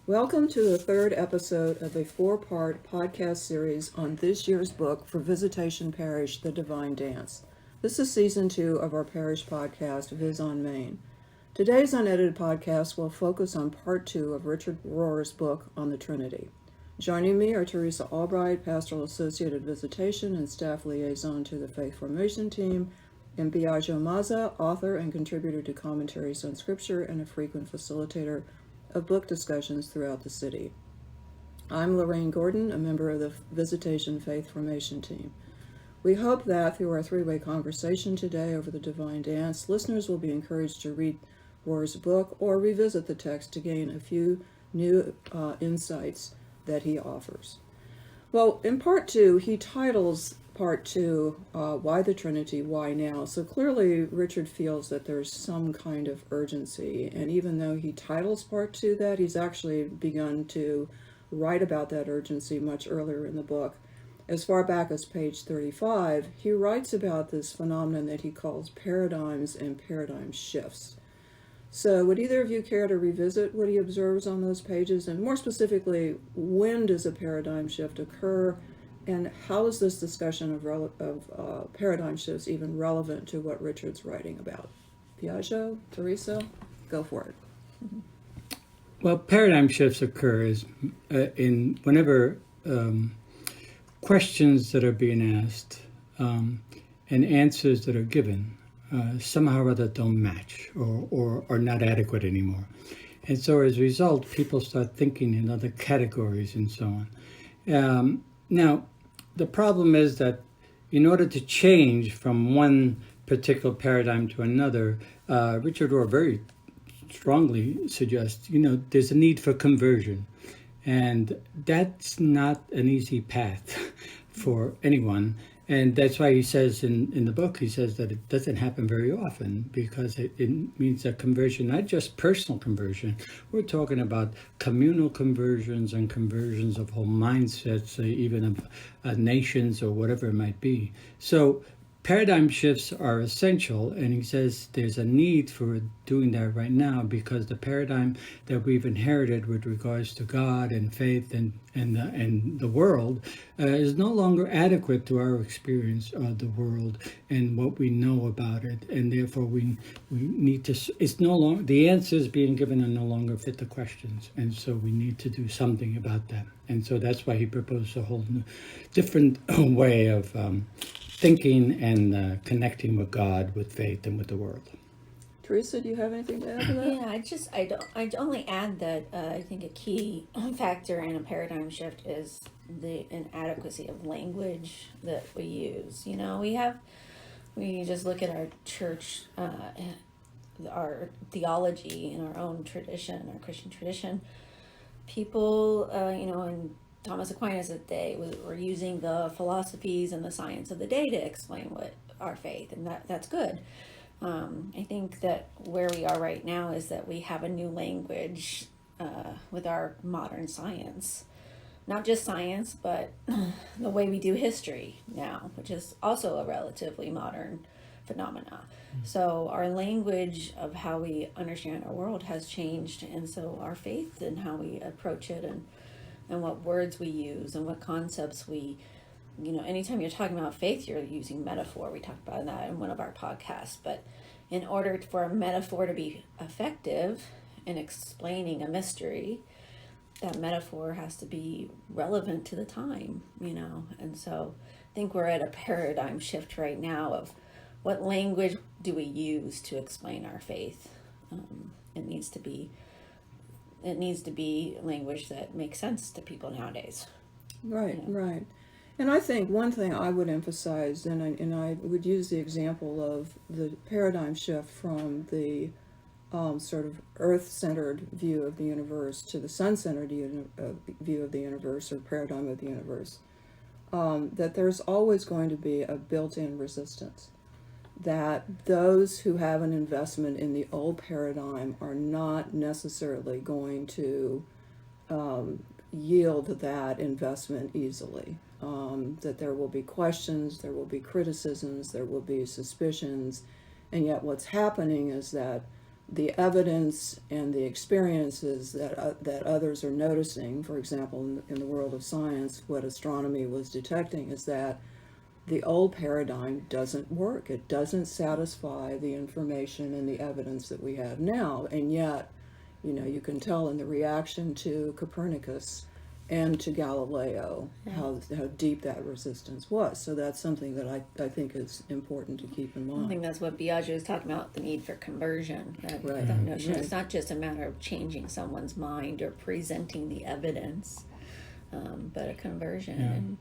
Welcome to the third episode of a four-part podcast series on this year's book for Visitation Parish, The Divine Dance. This is season 2 of our parish podcast, VisOnMain. Today's unedited podcast will focus on part 2 of Richard Rohr's book on the Trinity. Joining me are Teresa, Albright, Pastoral Associate at Visitation and Staff Liaison to the Faith Formation Team, and Biagio, Mazza, author and contributor to commentaries on Scripture and a frequent facilitator of book discussions throughout the city. I'm Lorraine Gordon, a member of the Visitation Faith Formation Team. We hope that through our three-way conversation today over the Divine Dance, listeners will be encouraged to read Rohr's book or revisit the text to gain a few new insights that he offers. Well, in part 2, he titles part 2, Why the Trinity, Why Now? So clearly Richard feels that there's some kind of urgency, and even though he titles part 2 that, he's actually begun to write about that urgency much earlier in the book. As far back as page 35, he writes about this phenomenon that he calls paradigms and paradigm shifts. So would either of you care to revisit what he observes on those pages, and more specifically, when does a paradigm shift occur? And how is this discussion of paradigm shifts even relevant to what Richard's writing about? Biagio, Teresa, go for it. Well, paradigm shifts occur in whenever questions that are being asked and answers that are given somehow or other don't match or are not adequate anymore. And so as a result, people start thinking in other categories and so on. Now, the problem is that in order to change from one particular paradigm to another, Richard Rohr very strongly suggests, there's a need for conversion. And that's not an easy path for anyone. And that's why he says in the book, he says that it doesn't happen very often because it means a conversion, not just personal conversion. We're talking about communal conversions and conversions of whole mindsets, even of nations or whatever it might be. So paradigm shifts are essential, and he says there's a need for doing that right now because the paradigm that we've inherited with regards to God and faith and the world is no longer adequate to our experience of the world and what we know about it, and therefore we need to. It's no longer the answers being given are no longer fit the questions, and so we need to do something about that. And so that's why he proposed a whole new, different way of thinking and connecting with God, with faith, and with the world. Teresa, do you have anything to add to that? Yeah, I'd only add that I think a key factor in a paradigm shift is the inadequacy of language that we use. We just look at our church, our theology in our own tradition, our Christian tradition. People, in Thomas Aquinas' day were using the philosophies and the science of the day to explain what our faith, and that's good. I think that where we are right now is that we have a new language with our modern science. Not just science, but the way we do history now, which is also a relatively modern phenomena. So our language of how we understand our world has changed, and so our faith and how we approach it and what words we use and what concepts we, anytime you're talking about faith, you're using metaphor. We talked about that in one of our podcasts. But in order for a metaphor to be effective in explaining a mystery, that metaphor has to be relevant to the time, And so I think we're at a paradigm shift right now of what language do we use to explain our faith. It needs to be language that makes sense to people nowadays. Right. And I think one thing I would emphasize, and I would use the example of the paradigm shift from the sort of earth-centered view of the universe to the sun-centered view of the universe, or paradigm of the universe, that there's always going to be a built-in resistance. That those who have an investment in the old paradigm are not necessarily going to yield that investment easily. That there will be questions, there will be criticisms, there will be suspicions, and yet what's happening is that the evidence and the experiences that others are noticing, for example, in the world of science, what astronomy was detecting is that the old paradigm doesn't work. It doesn't satisfy the information and the evidence that we have now. And yet, you can tell in the reaction to Copernicus and to Galileo how deep that resistance was. So that's something that I think is important to keep in mind. I think that's what Biagio is talking about, the need for conversion. That notion. Right. It's not just a matter of changing someone's mind or presenting the evidence, but a conversion.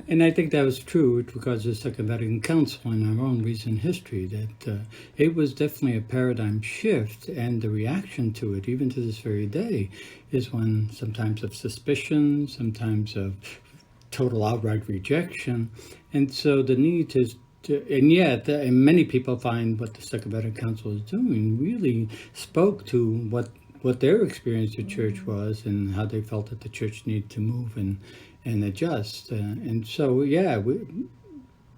And I think that was true with regards to the Second Vatican Council in our own recent history, that it was definitely a paradigm shift, and the reaction to it, even to this very day, is one sometimes of suspicion, sometimes of total outright rejection. And so the need is and yet, many people find what the Second Vatican Council is doing really spoke to what their experience of church was and how they felt that the church needed to move and adjust. And so,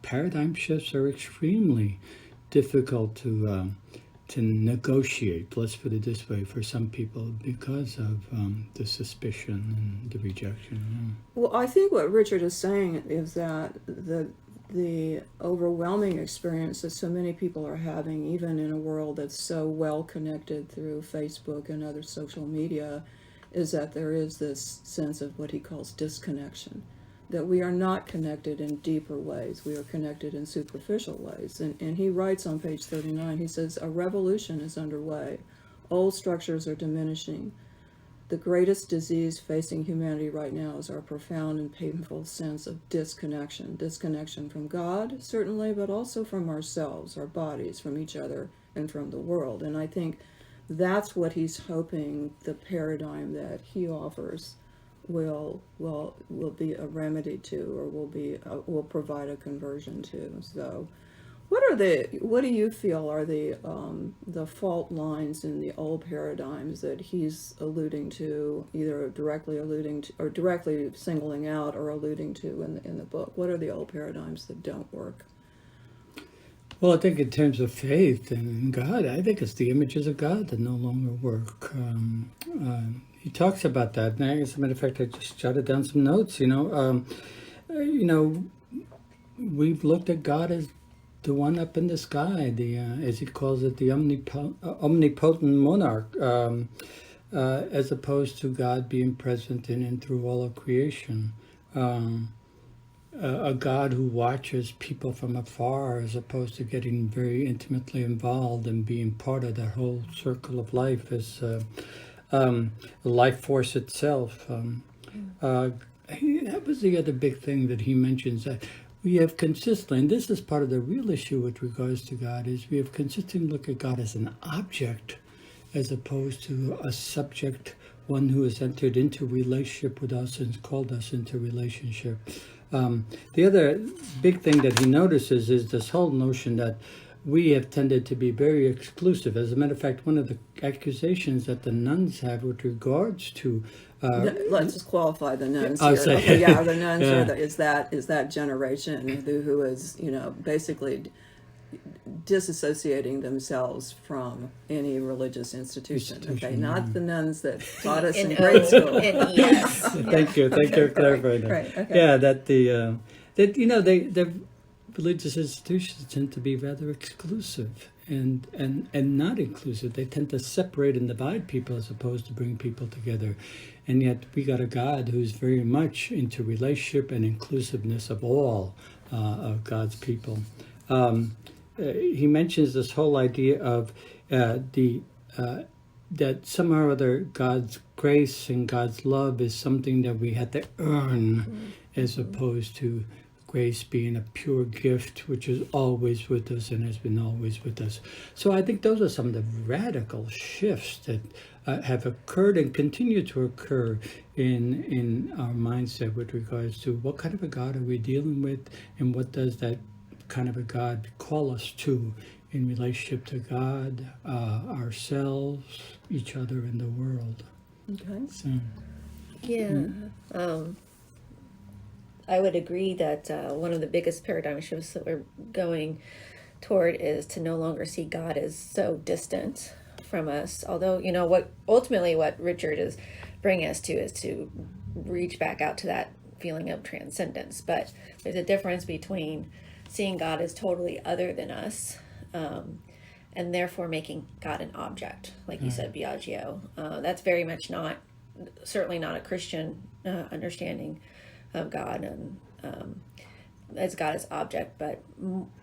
paradigm shifts are extremely difficult to negotiate, let's put it this way, for some people because of the suspicion and the rejection. Well, I think what Richard is saying is that the overwhelming experience that so many people are having, even in a world that's so well connected through Facebook and other social media, is that there is this sense of what he calls disconnection, that we are not connected in deeper ways. We are connected in superficial ways. And he writes on page 39, he says, a revolution is underway. Old structures are diminishing. The greatest disease facing humanity right now is our profound and painful sense of disconnection. Disconnection from God, certainly, but also from ourselves, our bodies, from each other, and from the world. And I think that's what he's hoping the paradigm that he offers will be a remedy to, or will provide a conversion to. So, what do you feel are the fault lines in the old paradigms that he's alluding to, either directly alluding to or directly singling out or alluding to in the book? What are the old paradigms that don't work? Well, I think in terms of faith and God, I think it's the images of God that no longer work. He talks about that. And as a matter of fact, I just jotted down some notes. We've looked at God as the one up in the sky, as he calls it, the omnipotent monarch, as opposed to God being present in and through all of creation. A God who watches people from afar, as opposed to getting very intimately involved and being part of that whole circle of life as life force itself. That was the other big thing that he mentions, that we have consistently, and this is part of the real issue with regards to God, is we have consistently looked at God as an object as opposed to a subject, one who has entered into relationship with us and called us into relationship. The other big thing that he notices is this whole notion that we have tended to be very exclusive. As a matter of fact, one of the accusations that the nuns have with regards to let's just qualify the nuns I'll here. say- Okay, the nuns is that generation who is basically disassociating themselves from any religious institution. Okay, not the nuns that taught us in grade school. Yes. Thank you for clarifying that. Right, okay. Yeah, the religious institutions tend to be rather exclusive and not inclusive. They tend to separate and divide people as opposed to bring people together. And yet we got a God who's very much into relationship and inclusiveness of all of God's people. He mentions this whole idea of that somehow or other God's grace and God's love is something that we had to earn, as opposed to grace being a pure gift, which is always with us and has been always with us. So I think those are some of the radical shifts that have occurred and continue to occur in our mindset with regards to what kind of a God are we dealing with, and what does that kind of a God call us to in relationship to God, ourselves, each other, and the world. Okay. So, Yeah. I would agree that one of the biggest paradigm shifts that we're going toward is to no longer see God as so distant from us. Although, what Richard is bringing us to is to reach back out to that feeling of transcendence. But there's a difference between seeing God as totally other than us, and therefore making God an object, like you said, Biagio. That's very much certainly not a Christian understanding of God, and as God as object, but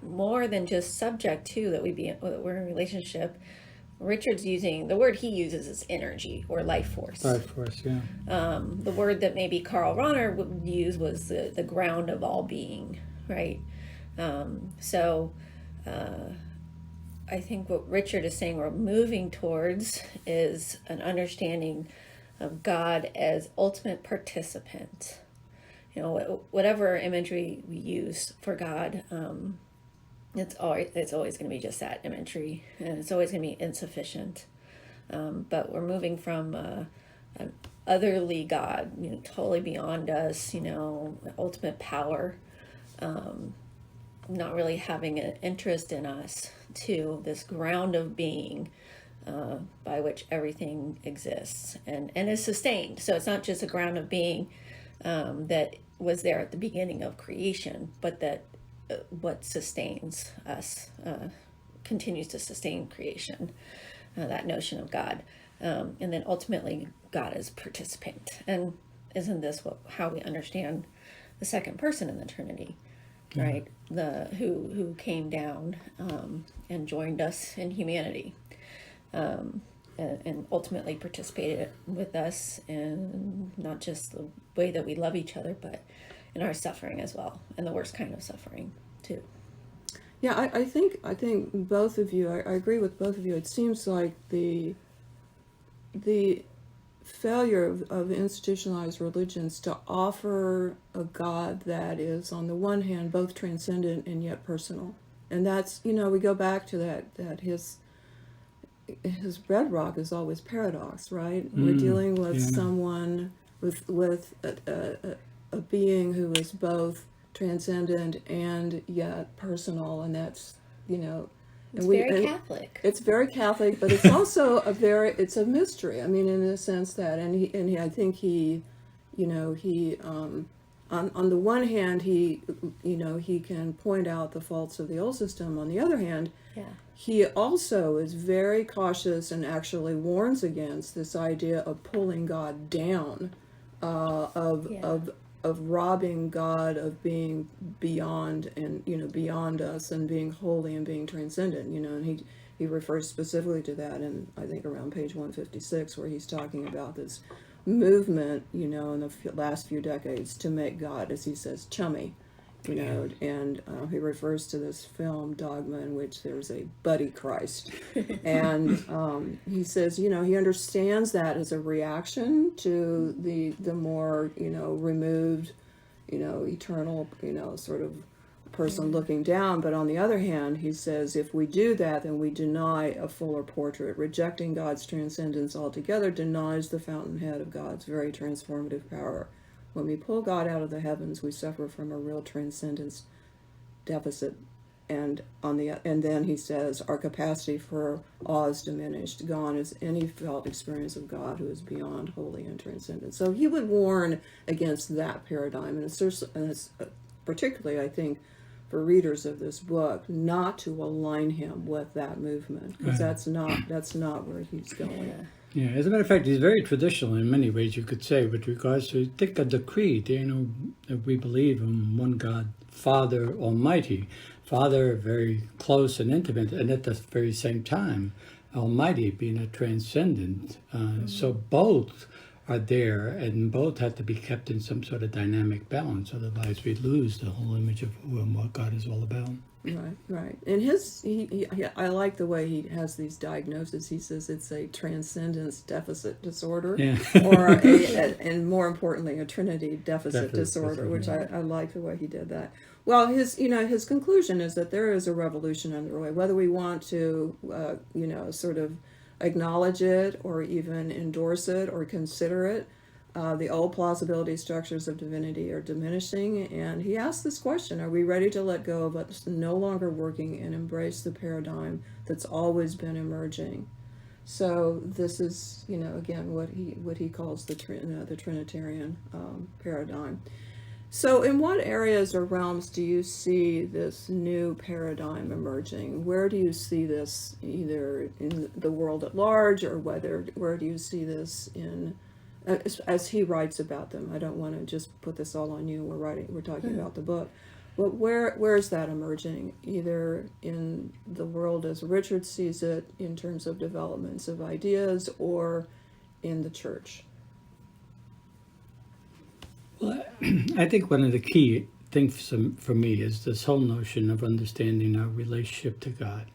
more than just subject too, that we're in a relationship. Richard's using the word he uses is energy or life force. Life force, yeah. The word that maybe Karl Rahner would use was the ground of all being, right? I think what Richard is saying we're moving towards is an understanding of God as ultimate participant. Whatever imagery we use for God, it's always going to be just that imagery, and it's always going to be insufficient. But we're moving from an otherly God, totally beyond us, ultimate power, not really having an interest in us, to this ground of being by which everything exists and is sustained. So it's not just a ground of being that was there at the beginning of creation, but that what sustains us continues to sustain creation, that notion of God. And then ultimately God is participant. And isn't this how we understand the second person in the Trinity, right? Who came down and joined us in humanity, and ultimately participated with us in not just the way that we love each other, but in our suffering as well, and the worst kind of suffering too. Yeah, I think both of you, I agree with both of you. It seems like the failure of institutionalized religions to offer a God that is, on the one hand, both transcendent and yet personal. And that's, we go back to that his bedrock is always paradox, right? We're dealing with someone, with a being who is both transcendent and yet personal, and that's, It's very Catholic. It's very Catholic, but it's also it's a mystery. I mean, in the sense that, I think he, on the one hand, he can point out the faults of the old system. On the other hand, he also is very cautious and actually warns against this idea of pulling God down, of robbing God of being beyond and beyond us and being holy and being transcendent, and he refers specifically to that in, I think, around page 156, where he's talking about this movement, in the last few decades to make God, as he says, chummy, and he refers to this film Dogma, in which there's a buddy Christ, and he says, he understands that as a reaction to the more removed, eternal, sort of person looking down. But on the other hand, he says, if we do that, then we deny a fuller portrait. Rejecting God's transcendence altogether denies the fountainhead of God's very transformative power. When we pull God out of the heavens, we suffer from a real transcendence deficit. And then he says, our capacity for awe is diminished. Gone is any felt experience of God who is beyond holy and transcendent. So he would warn against that paradigm, and it's particularly, I think, for readers of this book, not to align him with that movement, because that's not where he's going. Yeah, as a matter of fact, he's very traditional in many ways, you could say, with regards to, think of the creed, that we believe in one God, Father Almighty. Father, very close and intimate, and at the very same time, Almighty, being a transcendent. So both are there, and both have to be kept in some sort of dynamic balance, otherwise we lose the whole image of who and what God is all about. Right. And I like the way he has these diagnoses. He says it's a transcendence deficit disorder, or and more importantly, a Trinity deficit disorder, which I like the way he did that. Well, his conclusion is that there is a revolution underway, whether we want to, sort of acknowledge it or even endorse it or consider it. The old plausibility structures of divinity are diminishing, and he asked this question: are we ready to let go of what's no longer working and embrace the paradigm that's always been emerging? So this is, again, what he calls the Trinitarian paradigm. So in what areas or realms do you see this new paradigm emerging? Where do you see this, either in the world at large, or where do you see this in, as he writes about them? I don't want to just put this all on you. We're talking about the book. But where is that emerging, either in the world as Richard sees it in terms of developments of ideas, or in the church? Well, I think one of the key things for me is this whole notion of understanding our relationship to God.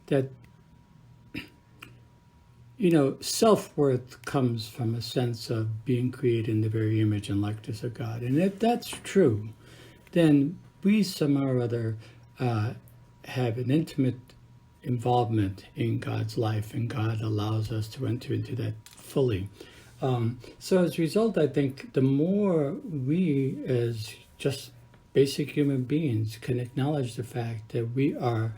That, self-worth comes from a sense of being created in the very image and likeness of God. And if that's true, then we somehow or other have an intimate involvement in God's life, and God allows us to enter into that fully. So as a result, I think the more we as just basic human beings can acknowledge the fact that we are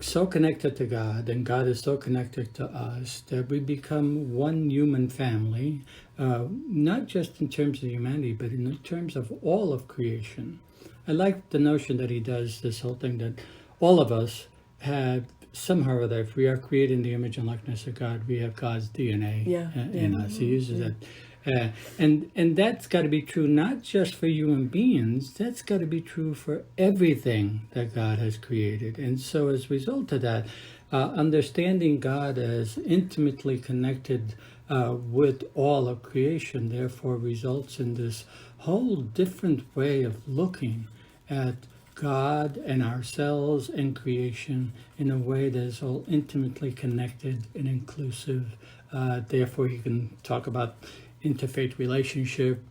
so connected to God, and God is so connected to us, that we become one human family, not just in terms of humanity, but in terms of all of creation. I like the notion that he does this whole thing that all of us have somehow or other, if we are created in the image and likeness of God, we have God's DNA in us. He uses that. And that's got to be true not just for human beings, that's got to be true for everything that God has created. And so as a result of that, understanding God as intimately connected with all of creation, therefore results in this whole different way of looking at God and ourselves and creation in a way that is all intimately connected and inclusive. Therefore, you can talk about interfaith relationship,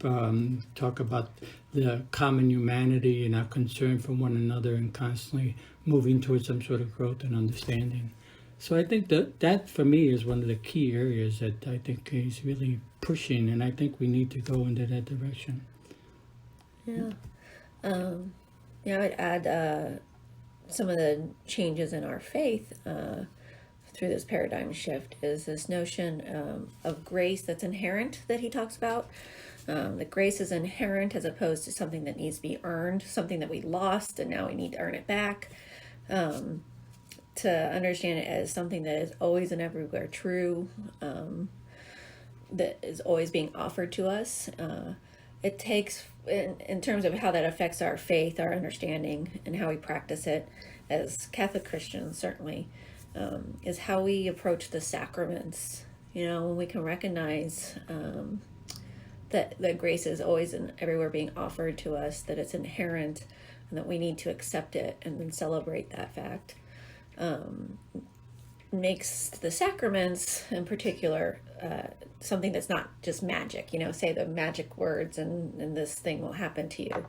talk about the common humanity and our concern for one another, and constantly moving towards some sort of growth and understanding. So I think that for me is one of the key areas that I think he's really pushing, and I think we need to go into that direction. Yeah. I would add some of the changes in our faith through this paradigm shift is this notion of grace that's inherent that he talks about. That grace is inherent as opposed to something that needs to be earned, something that we lost and now we need to earn it back. To understand it as something that is always and everywhere true, that is always being offered to us. It takes, in terms of how that affects our faith, our understanding, and how we practice it as Catholic Christians, certainly, is how we approach the sacraments. When we can recognize that grace is always and everywhere being offered to us, that it's inherent, and that we need to accept it and then celebrate that fact, makes the sacraments in particular something that's not just magic, say the magic words and this thing will happen to you,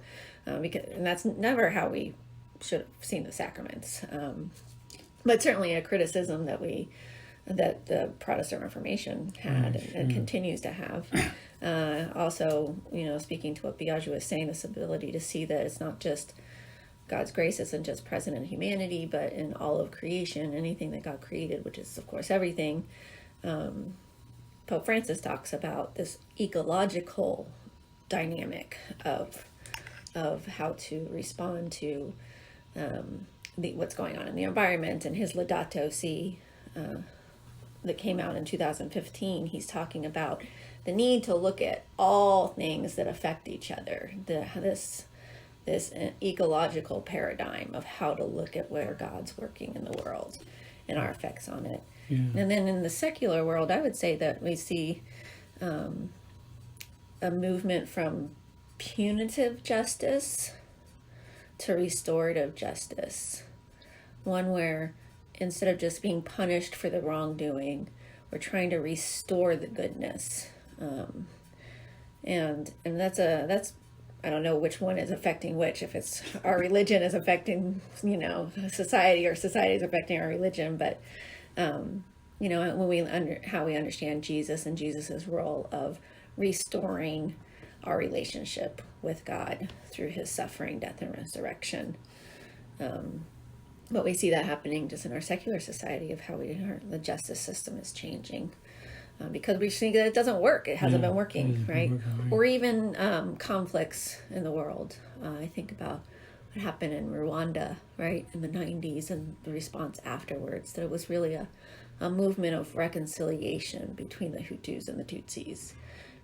and that's never how we should have seen the sacraments, but certainly a criticism that the Protestant Reformation had and continues to have. Also, speaking to what Biagio was saying, this ability to see that it's not just God's grace isn't just present in humanity, but in all of creation, anything that God created, which is, of course, everything. Pope Francis talks about this ecological dynamic of how to respond to what's going on in the environment. And his Laudato Si that came out in 2015, he's talking about the need to look at all things that affect each other. This ecological paradigm of how to look at where God's working in the world and our effects on it. Yeah. And then in the secular world, I would say that we see a movement from punitive justice to restorative justice. One where instead of just being punished for the wrongdoing, we're trying to restore the goodness. And that's I don't know which one is affecting which, if it's our religion is affecting, society, or society is affecting our religion. But, when how we understand Jesus and Jesus's role of restoring our relationship with God through his suffering, death, and resurrection. But we see that happening just in our secular society of how the justice system is changing. Because we think that it doesn't work. It hasn't been working, right? Or even conflicts in the world. I think about what happened in Rwanda, right, in the 90s, and the response afterwards, that it was really a movement of reconciliation between the Hutus and the Tutsis,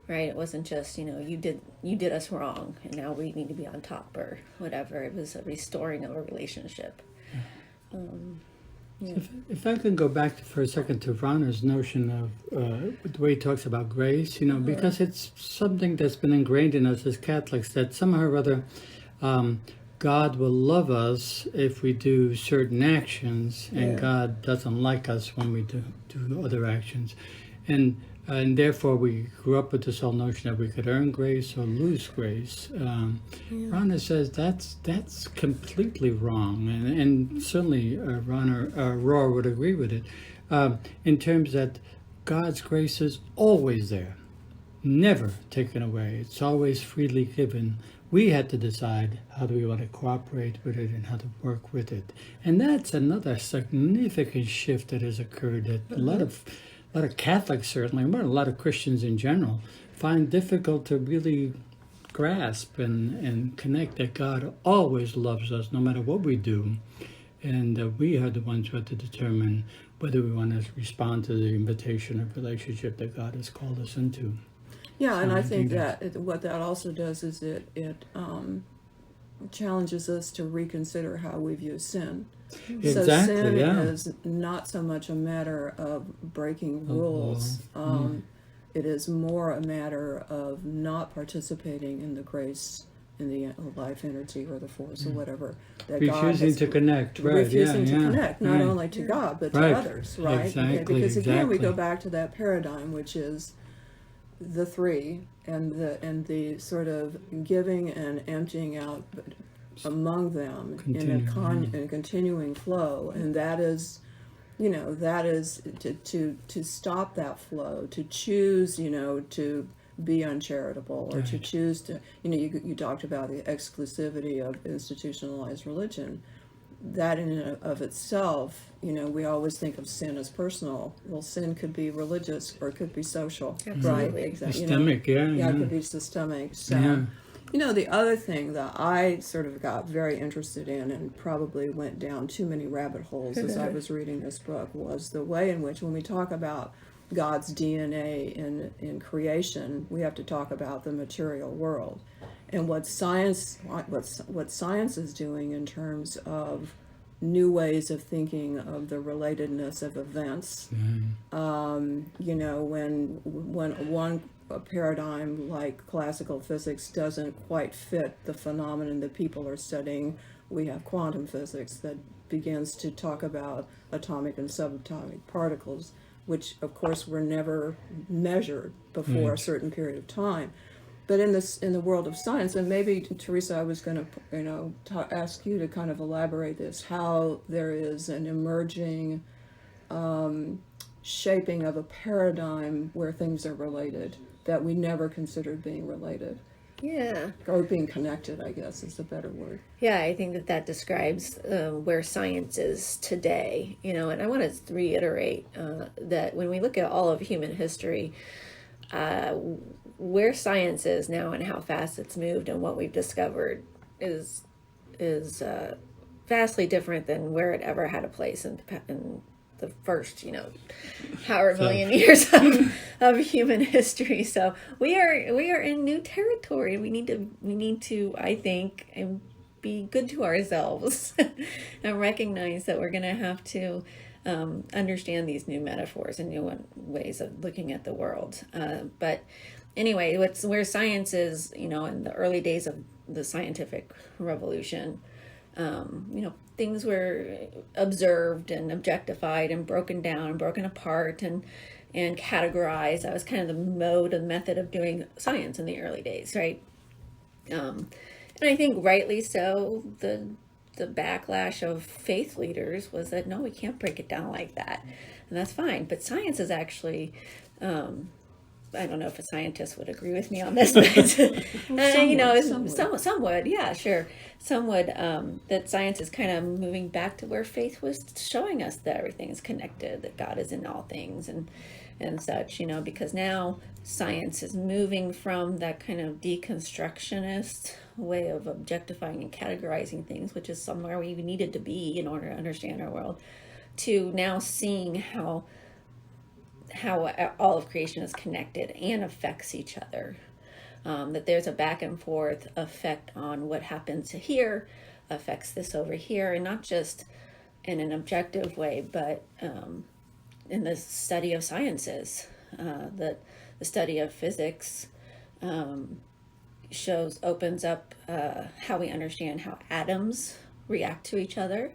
right? It wasn't just, you did us wrong, and now we need to be on top or whatever. It was a restoring of a relationship. If I can go back for a second to Rana's notion of the way he talks about grace, because it's something that's been ingrained in us as Catholics, that somehow or other God will love us if we do certain actions, and God doesn't like us when we do other actions. And therefore we grew up with this whole notion that we could earn grace or lose grace. Rana says that's completely wrong, and certainly Rohr would agree with it, in terms that God's grace is always there, never taken away. It's always freely given. We had to decide how do we want to cooperate with it and how to work with it. And that's another significant shift that has occurred that a lot of Catholics certainly, but a lot of Christians in general, find difficult to really grasp and connect that God always loves us no matter what we do. And we are the ones who have to determine whether we want to respond to the invitation of relationship that God has called us into. Yeah, and I think that what that also does is it challenges us to reconsider how we view sin. Exactly, so sin is not so much a matter of breaking rules. It is more a matter of not participating in the grace, in the life energy or the force or whatever that refusing to connect, right? Refusing to connect, not only to God but to others, right? Exactly, because again, we go back to that paradigm, which is the three and the sort of giving and emptying out among them in a continuing flow, and that is to stop that flow, to choose to be uncharitable, or to choose to you talked about the exclusivity of institutionalized religion. That in and of itself, we always think of sin as personal. Well, sin could be religious or it could be social. Absolutely. Right? Exactly. Systemic, it could be systemic. So, the other thing that I sort of got very interested in and probably went down too many rabbit holes as I was reading this book was the way in which, when we talk about God's DNA in creation, we have to talk about the material world. And what science is doing in terms of new ways of thinking of the relatedness of events. When one paradigm like classical physics doesn't quite fit the phenomenon that people are studying, we have quantum physics that begins to talk about atomic and subatomic particles, which of course were never measured before a certain period of time. But in the world of science, and maybe Teresa, I was going to ask you to kind of elaborate this, how there is an emerging shaping of a paradigm where things are related that we never considered being related. Yeah. Or being connected, I guess is a better word. Yeah, I think that describes where science is today. And I want to reiterate that when we look at all of human history, where science is now and how fast it's moved and what we've discovered is vastly different than where it ever had a place in the first, however million years of human history. So we are in new territory. We need to, I think, and be good to ourselves and recognize that we're going to have to understand these new metaphors and new ways of looking at the world. But anyway, where science is, in the early days of the scientific revolution, things were observed and objectified and broken down and broken apart and categorized. That was kind of the mode and method of doing science in the early days, right? And I think rightly so, the backlash of faith leaders was that, no, we can't break it down like that. And that's fine. But science is actually I don't know if a scientist would agree with me on this, but some would, yeah, sure. Some would, that science is kind of moving back to where faith was showing us that everything is connected, that God is in all things and such, because now science is moving from that kind of deconstructionist way of objectifying and categorizing things, which is somewhere we needed to be in order to understand our world, to now seeing how all of creation is connected and affects each other. That there's a back and forth effect on what happens here, affects this over here, and not just in an objective way, but in the study of sciences. The study of physics opens up how we understand how atoms react to each other,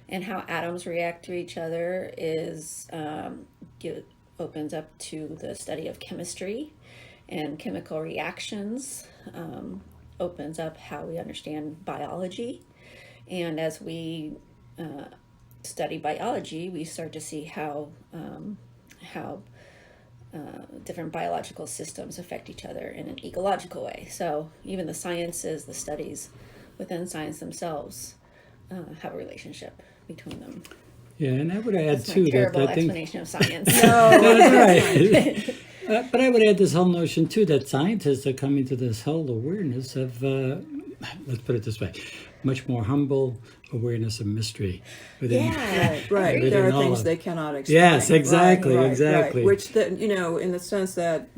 and how atoms react to each other opens up to the study of chemistry and chemical reactions, opens up how we understand biology. And as we study biology, we start to see how different biological systems affect each other in an ecological way. So even the sciences, the studies within science themselves have a relationship between them. Yeah, and I would add That's too my terrible that I think explanation of science. no, that's right. But I would add this whole notion too that scientists are coming to this whole awareness of, let's put it this way, much more humble awareness of mystery within. Yeah, Right. within There are all things of- they cannot explain. Yes, exactly, Right. exactly. Which, in the sense that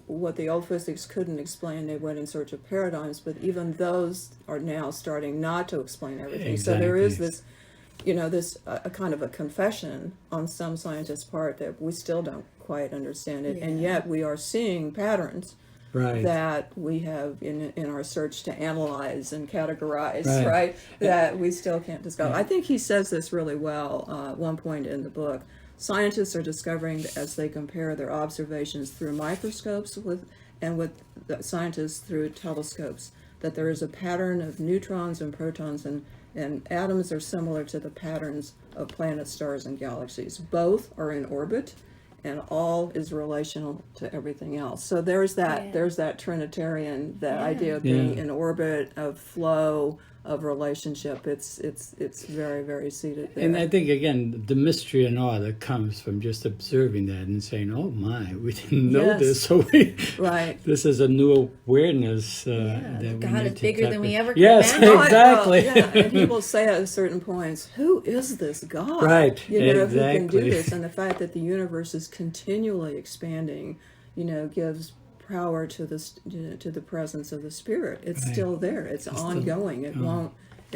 what the old physics couldn't explain, they went in search of paradigms, but even those are now starting not to explain everything. So there is Exactly. this, a kind of a confession on some scientists' part that we still don't quite understand it, and yet we are seeing patterns Right. that we have in our search to analyze and categorize, Right. right? That we still can't discover. I think he says this really well at one point in the book. Scientists are discovering as they compare their observations through microscopes with the scientists through telescopes that there is a pattern of neutrons and protons and atoms are similar to the patterns of planets, stars, and galaxies. Both are in orbit, and all is relational to everything else. So there's that Trinitarian, that idea of being in orbit, of flow, of relationship. It's very, very seated there. And I think, again, the mystery and awe that comes from just observing that and saying, oh my, we didn't know Yes. this. So Right. this is a new awareness that we God need is to bigger tap than we in. ever could Yes, imagine. exactly. Well, and he will say at certain points, who is this God? Right, Who can do exactly. this? And the fact that the universe is continually expanding, gives power to this, to the presence of the Spirit. It's Right. still there. It's ongoing. It going.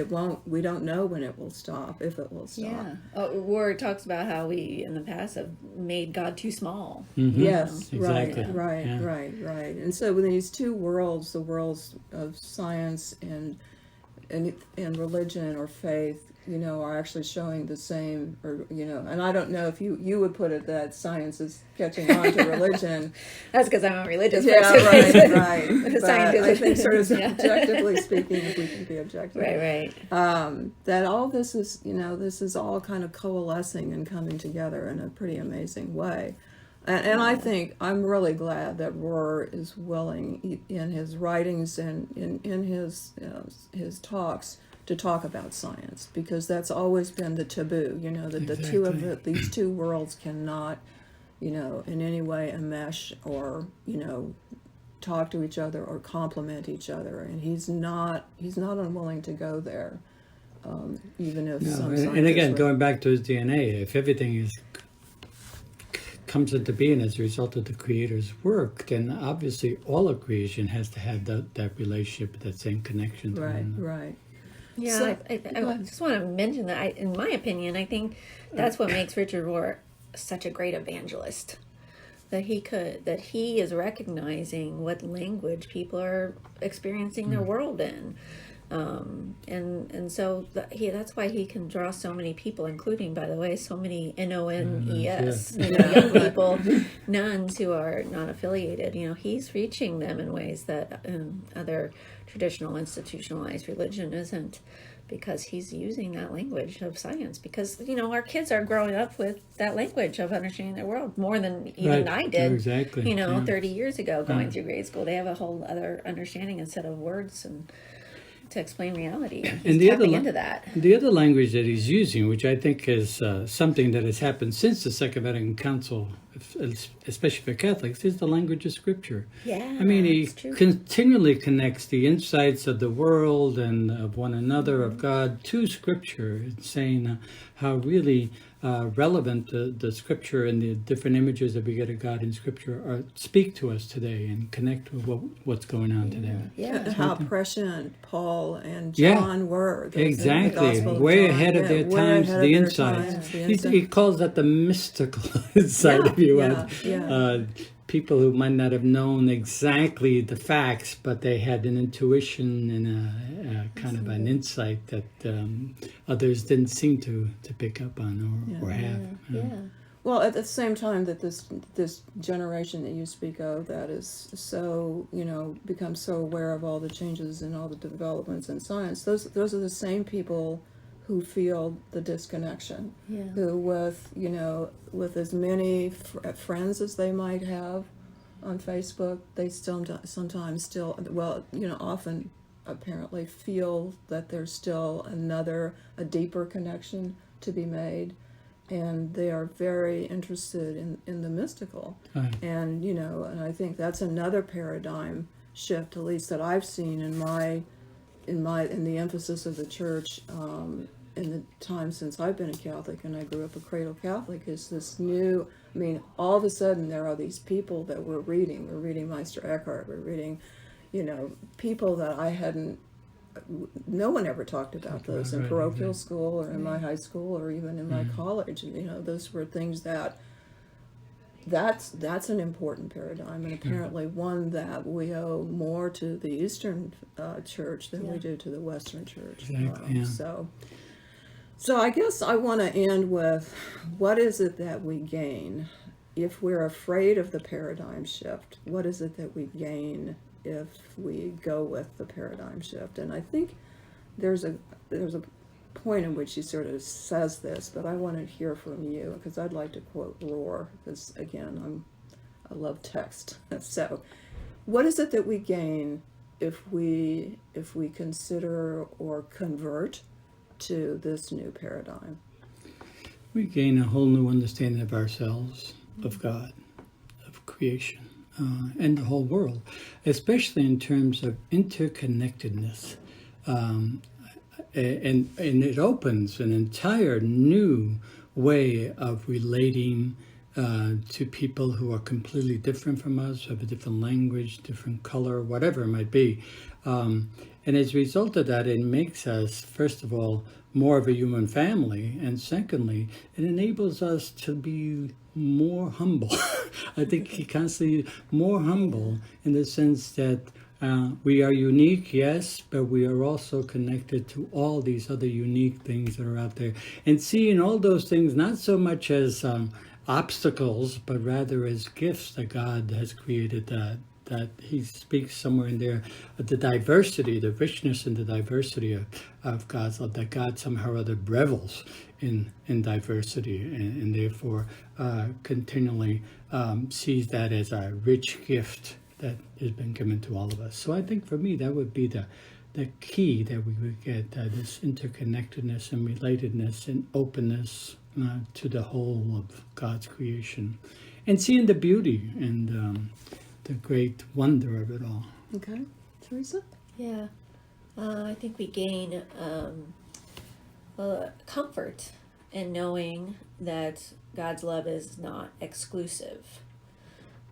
won't, we don't know when it will stop, if it will stop. Yeah. Rohr talks about how we, in the past, have made God too small. Mhm. Yes, Exactly. right. Yeah. Right. And so with these two worlds, the worlds of science and religion or faith, are actually showing the same, or and I don't know if you would put it that science is catching on to religion. That's because I'm a religious Yeah, person. right. But Scientists- I think sort of Yeah. objectively speaking, if we can be objective, Right. that all this is, this is all kind of coalescing and coming together in a pretty amazing way. And I think I'm really glad that Rohr is willing in his writings and in his talks to talk about science, because that's always been the taboo, that the two of these two worlds cannot, in any way enmesh or, talk to each other or complement each other. And he's not unwilling to go there, even if some And scientists again, would- going back to his DNA, if everything comes into being as a result of the Creator's work, then obviously all of creation has to have that relationship, that same connection. to one another. Right. Yeah, So- I just want to mention that, in my opinion, I think that's what makes Richard Rohr such a great evangelist. That he is recognizing what language people are experiencing their world in. And so that's why he can draw so many people, including, by the way, so many NONES, young people, nuns who are not affiliated. He's reaching them in ways that other traditional institutionalized religion isn't. because he's using that language of science. Because, our kids are growing up with that language of understanding their world more than even Right. I did, Exactly. Yeah. 30 years ago going through grade school. They have a whole other understanding and set of words and to explain reality. He's tapping into that. The other language that he's using, which I think is something that has happened since the Second Vatican Council, especially for Catholics, is the language of Scripture. Yeah, I mean, he it's true. continually connects the insights of the world and of one another, of God, to Scripture, saying how really relevant the Scripture and the different images that we get of God in Scripture speak to us today and connect with what's going on today. Yeah. How prescient Paul and Yeah, John were. Exactly, way ahead of their times, the insights. He calls that the mystical insight, if you want. People who might not have known exactly the facts, but they had an intuition and a kind of an insight that others didn't seem to pick up on or have. Well, at the same time that this generation that you speak of that is so, becomes so aware of all the changes and all the developments in science, those are the same people who feel the disconnection, who with as many friends as they might have on Facebook, they sometimes often apparently feel that there's still a deeper connection to be made, and they are very interested in the mystical. Right. And and I think that's another paradigm shift, at least that I've seen in the emphasis of the church in the time since I've been a Catholic, and I grew up a cradle Catholic, is this new, all of a sudden there are these people that we're reading Meister Eckhart, we're reading, people that I hadn't, no one ever talked about those in parochial school or in my high school or even in my college. Those were things that's an important paradigm, and apparently one that we owe more to the Eastern Church than we do to the Western Church. Exactly, So I guess I want to end with, what is it that we gain if we're afraid of the paradigm shift? What is it that we gain if we go with the paradigm shift? And I think there's a point in which he sort of says this, but I want to hear from you, because I'd like to quote Rohr, because again, I love text. So what is it that we gain if we consider or convert to this new paradigm? We gain a whole new understanding of ourselves, of God, of creation, and the whole world, especially in terms of interconnectedness. And it opens an entire new way of relating to people who are completely different from us, have a different language, different color, whatever it might be. And as a result of that, it makes us, first of all, more of a human family. And secondly, it enables us to be more humble. I think he constantly more humble in the sense that we are unique, yes, but we are also connected to all these other unique things that are out there. And seeing all those things not so much as obstacles, but rather as gifts that God has created, that he speaks somewhere in there, the diversity, the richness and the diversity of God's love, that God somehow or other revels in diversity, and therefore continually sees that as a rich gift that has been given to all of us. So I think for me, that would be the key that we would get, this interconnectedness and relatedness and openness to the whole of God's creation, and seeing the beauty and the great wonder of it all. Okay. Teresa? Yeah. I think we gain comfort in knowing that God's love is not exclusive.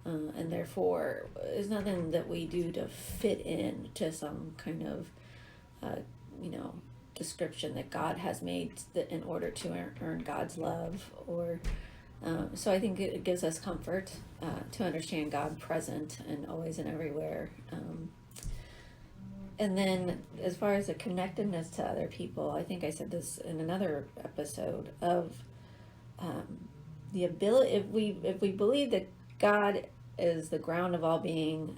And therefore, there's nothing that we do to fit in to some kind of, description that God has made in order to earn God's love. So I think it gives us comfort to understand God present and always and everywhere. And then as far as the connectedness to other people, I think I said this in another episode of the ability, if we believe that God is the ground of all being,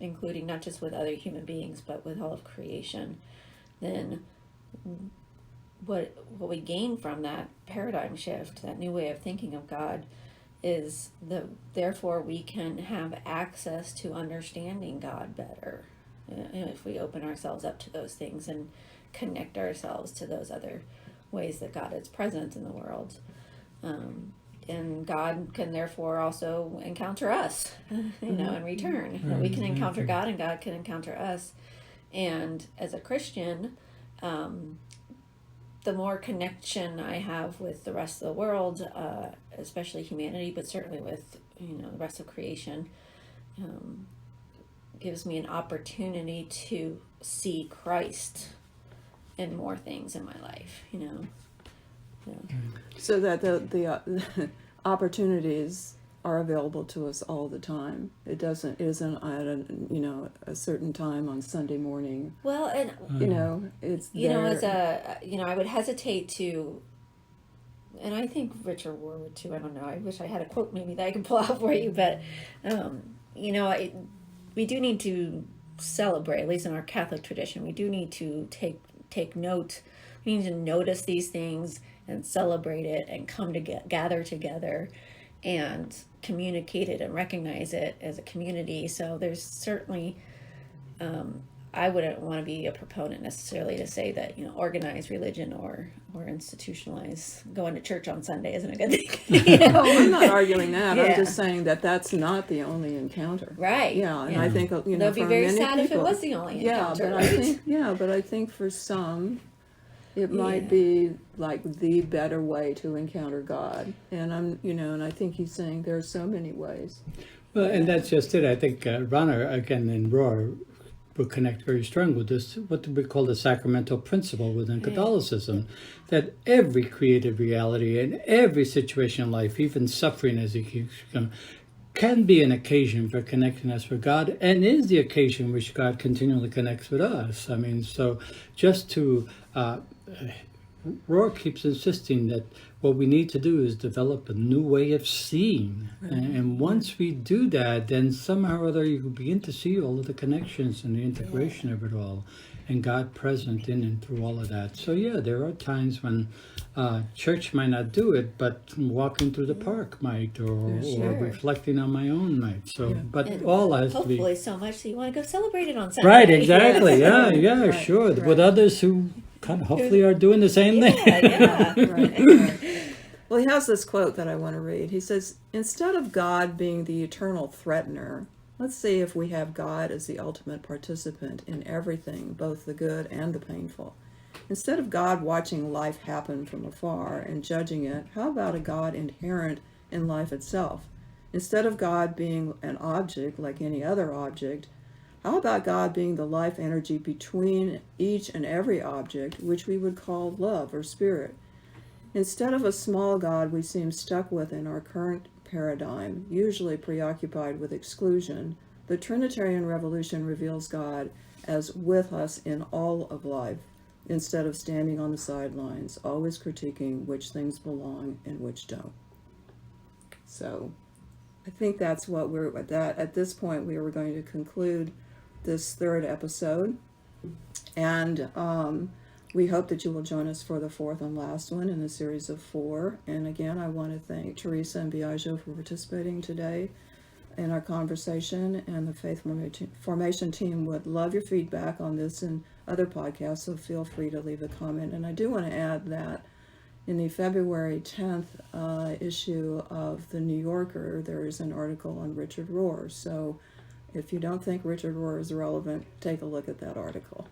including not just with other human beings, but with all of creation, then what we gain from that paradigm shift, that new way of thinking of God, is therefore we can have access to understanding God better, if we open ourselves up to those things and connect ourselves to those other ways that God is present in the world. And God can therefore also encounter us, in return. That we can encounter God and God can encounter us. And as a Christian, the more connection I have with the rest of the world, especially humanity, but certainly with the rest of creation, gives me an opportunity to see Christ in more things in my life. So that the opportunities are available to us all the time. It isn't at a certain time on Sunday morning. Well, and it's as I would hesitate to, and I think Richard Rohr would too. I don't know. I wish I had a quote maybe that I could pull out for you, but we do need to celebrate, at least in our Catholic tradition. We do need to take note. We need to notice these things and celebrate it and come to gather together and communicate it and recognize it as a community. So there's certainly, I wouldn't want to be a proponent necessarily to say that, organized religion or institutionalized going to church on Sunday isn't a good thing. No, I'm not arguing that. Yeah. I'm just saying that that's not the only encounter. Right. Yeah, and I think, That'd be for very many sad if it people, was the only encounter. but I think for some, it might be like the better way to encounter God. And and I think he's saying there are so many ways. Well, and that's just it. I think Rohr, again, in Rohr, will connect very strong with this, what we call the sacramental principle within Catholicism, that every created reality and every situation in life, even suffering as it keeps going, can be an occasion for connecting us with God, and is the occasion which God continually connects with us. I mean, so just to... Rohr keeps insisting that what we need to do is develop a new way of seeing. And once we do that, then somehow or other you begin to see all of the connections and the integration of it all, and God present in and through all of that. So there are times when church might not do it, but walking through the park might, or reflecting on my own might. So, but and all has to be... Hopefully so much that you want to go celebrate it on Sunday. Right, exactly. Right, Sure. right. With others who kind of hopefully are doing the same thing. Right. Well, he has this quote that I want to read. He says, "Instead of God being the eternal threatener, let's see if we have God as the ultimate participant in everything, both the good and the painful. Instead of God watching life happen from afar and judging it, how about a God inherent in life itself? Instead of God being an object like any other object, how about God being the life energy between each and every object, which we would call love or spirit? Instead of a small God we seem stuck with in our current paradigm, usually preoccupied with exclusion, the Trinitarian Revolution reveals God as with us in all of life, instead of standing on the sidelines, always critiquing which things belong and which don't." So I think that's what at this point we were going to conclude this third episode, and we hope that you will join us for the fourth and last one in a series of 4. And again, I want to thank Teresa and Biagio for participating today in our conversation, and the Faith Formation team would love your feedback on this and other podcasts, so feel free to leave a comment. And I do want to add that in the February 10th issue of The New Yorker, there is an article on Richard Rohr. So if you don't think Richard Rohr is relevant, take a look at that article.